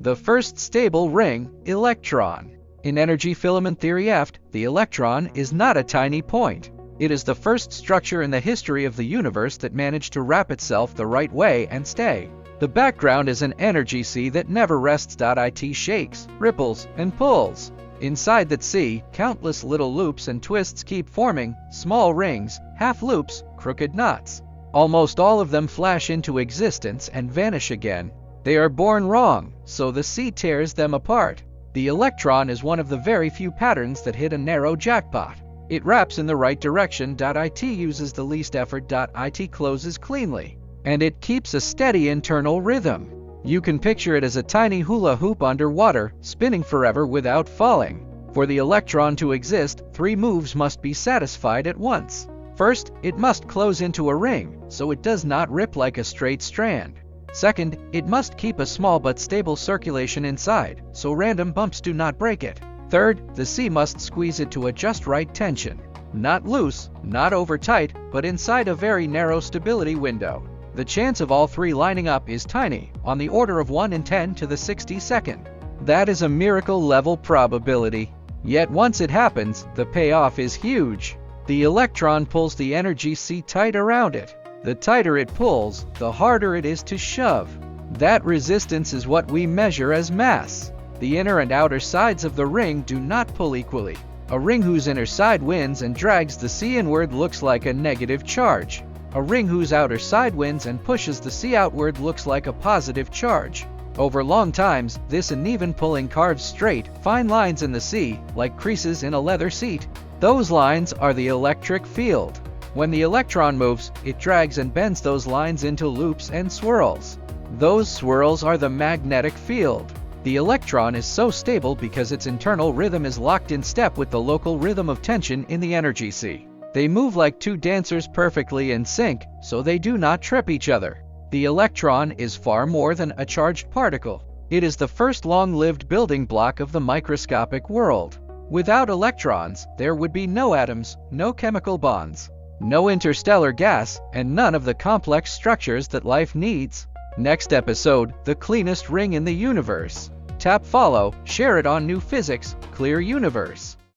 The first stable ring, electron. In energy filament theory Eft, the electron is not a tiny point. It is the first structure in the history of the universe that managed to wrap itself the right way and stay. The background is an energy sea that never rests. It shakes, ripples, and pulls. Inside that sea, countless little loops and twists keep forming, small rings, half loops, crooked knots. Almost all of them flash into existence and vanish again. They are born wrong, so the sea tears them apart. The electron is one of the very few patterns that hit a narrow jackpot. It wraps in the right direction. It uses the least effort. It closes cleanly. And it keeps a steady internal rhythm. You can picture it as a tiny hula hoop underwater, spinning forever without falling. For the electron to exist, 3 moves must be satisfied at once. First, it must close into a ring, so it does not rip like a straight strand. Second, it must keep a small but stable circulation inside, so random bumps do not break it. Third, the sea must squeeze it to a just right tension. Not loose, not over tight, but inside a very narrow stability window. The chance of all 3 lining up is tiny, on the order of 1 in 10 to the 62nd. That is a miracle-level probability. Yet once it happens, the payoff is huge. The electron pulls the energy sea tight around it. The tighter it pulls, the harder it is to shove. That resistance is what we measure as mass. The inner and outer sides of the ring do not pull equally. A ring whose inner side wins and drags the sea inward looks like a negative charge. A ring whose outer side wins and pushes the sea outward looks like a positive charge. Over long times, this uneven pulling carves straight, fine lines in the sea, like creases in a leather seat. Those lines are the electric field. When the electron moves, it drags and bends those lines into loops and swirls. Those swirls are the magnetic field. The electron is so stable because its internal rhythm is locked in step with the local rhythm of tension in the energy sea. They move like 2 dancers perfectly in sync, so they do not trip each other. The electron is far more than a charged particle. It is the first long-lived building block of the microscopic world. Without electrons, there would be no atoms, no chemical bonds, no interstellar gas, and none of the complex structures that life needs. Next episode, the cleanest ring in the universe. Tap follow, share it on New Physics, Clear Universe.